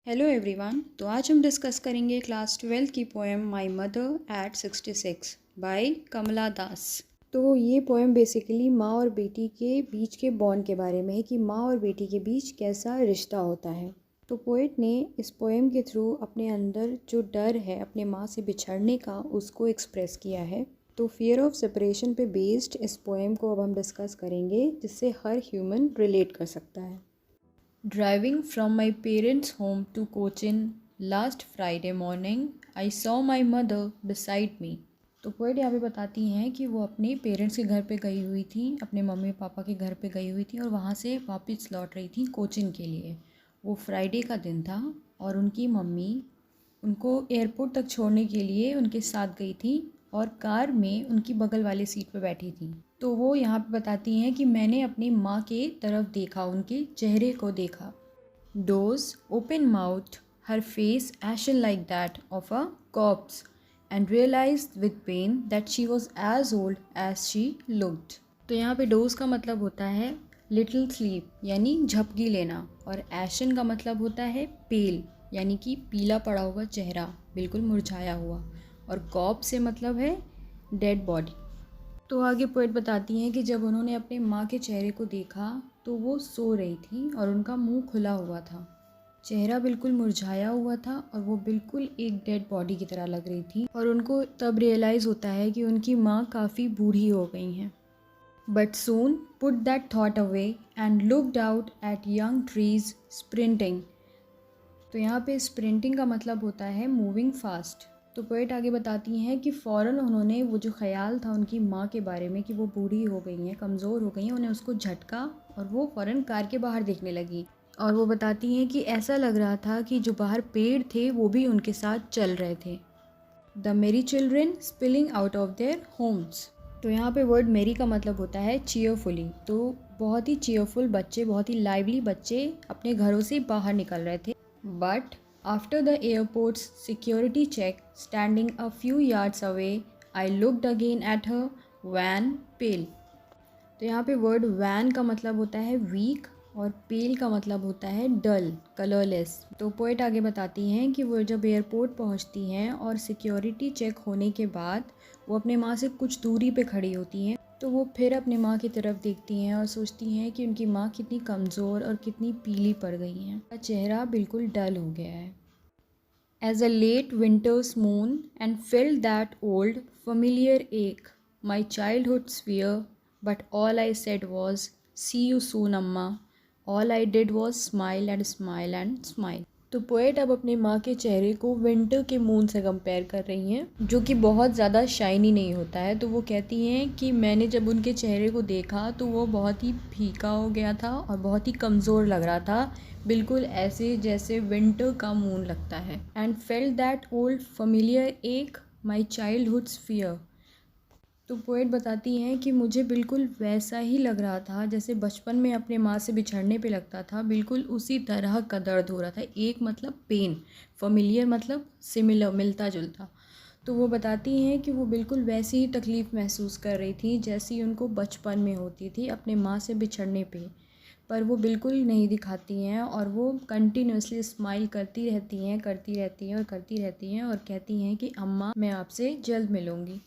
Hello everyone. तो आज हम डिस्कस करेंगे क्लास 12 की poem my mother at 66 by Kamala Das. तो ये पोएम बेसिकली माँ और बेटी के बीच के बॉन्ड के बारे में है कि माँ और बेटी के बीच कैसा रिश्ता होता है। तो पोएट ने इस पोएम के थ्रू अपने अंदर जो डर है अपने माँ से बिछड़ने का उसको एक्सप्रेस किया है। तो फियर ऑफ सेपरेशन पे बेस्ड इस पोएम को अब हम डिस्कस करेंगे जिससे हर ह्यूमन रिलेट कर सकता है। Driving from my parents' home to Cochin last Friday morning, I saw my mother beside me. तो पोएट यहाँ पे बताती हैं कि वो अपने पेरेंट्स के घर पे गई हुई थी, अपने मम्मी पापा के घर पे गई हुई थी और वहाँ से वापस लौट रही थी कोचिन के लिए। वो फ्राइडे का दिन था और उनकी मम्मी उनको एयरपोर्ट तक छोड़ने के लिए उनके साथ गई थी और कार में उनकी बगल वाली सीट पर बैठी थी। तो वो यहाँ पे बताती हैं कि मैंने अपनी माँ के तरफ देखा, उनके चेहरे को देखा। Those open mouth, her face ashen like that of a corpse and realized with pain that she was as old as she looked. तो यहाँ पे डोज का मतलब होता है लिटिल स्लीप यानी झपकी लेना, और एशन का मतलब होता है पेल यानी कि पीला पड़ा हुआ चेहरा, बिल्कुल मुरझाया हुआ, और कॉप से मतलब है डेड बॉडी। तो आगे पोएट बताती हैं कि जब उन्होंने अपने माँ के चेहरे को देखा तो वो सो रही थी और उनका मुंह खुला हुआ था, चेहरा बिल्कुल मुरझाया हुआ था और वो बिल्कुल एक डेड बॉडी की तरह लग रही थी। और उनको तब रियलाइज़ होता है कि उनकी माँ काफ़ी बूढ़ी हो गई हैं। But soon put that thought away and looked out at young trees sprinting. तो यहाँ पे स्प्रिंटिंग का मतलब होता है मूविंग फास्ट। तो पोएट आगे बताती हैं कि फ़ौरन उन्होंने वो जो ख्याल था उनकी माँ के बारे में कि वो बूढ़ी हो गई हैं, कमज़ोर हो गई हैं, उन्हें उसको झटका और वो फ़ौरन कार के बाहर देखने लगी। और वो बताती हैं कि ऐसा लग रहा था कि जो बाहर पेड़ थे वो भी उनके साथ चल रहे थे। द मेरी children spilling out of their homes. तो यहाँ पे वर्ड मेरी का मतलब होता है चीयरफुली। तो बहुत ही चीयरफुल बच्चे, बहुत ही लाइवली बच्चे अपने घरों से बाहर निकल रहे थे। But after the airport's security check, standing a few yards away, I looked again at her, wan, pale. तो यहाँ पे वर्ड वैन का मतलब होता है वीक और पेल का मतलब होता है डल, कलरलेस। तो पोएट आगे बताती हैं कि वो जब एयरपोर्ट पहुँचती हैं और सिक्योरिटी चेक होने के बाद वो अपने माँ से कुछ दूरी पे खड़ी होती हैं, तो वो फिर अपने माँ की तरफ देखती हैं और सोचती हैं कि उनकी माँ कितनी कमज़ोर और कितनी पीली पड़ गई हैं, उनका चेहरा बिल्कुल डल हो गया है। As a late winter's moon and felt that old familiar ache, my childhood's fear, but all I said was, see you soon, Amma. All I did was smile and smile and smile. तो poet अब अपने माँ के चेहरे को winter के moon से compare कर रही हैं, जो कि बहुत ज़्यादा शाइनी नहीं होता है। तो वो कहती हैं कि मैंने जब उनके चेहरे को देखा तो वो बहुत ही फीका हो गया था और बहुत ही कमज़ोर लग रहा था, बिल्कुल ऐसे जैसे विंटर का मून लगता है। And felt that old familiar एक माई चाइल्डहुड्स फियर। तो पोएट बताती हैं कि मुझे बिल्कुल वैसा ही लग रहा था जैसे बचपन में अपने माँ से बिछड़ने पे लगता था, बिल्कुल उसी तरह का दर्द हो रहा था। एक मतलब पेन, फमिलियर मतलब सिमिलर, मिलता जुलता। तो वो बताती हैं कि वो बिल्कुल वैसी ही तकलीफ़ महसूस कर रही थी जैसी उनको बचपन में होती थी अपने माँ से बिछड़ने पे, पर वो बिल्कुल नहीं दिखाती हैं और वो कंटिन्यूसली स्माइल करती रहती हैं, करती रहती हैं और करती रहती हैं और कहती हैं कि अम्मा मैं आपसे जल्द मिलूँगी।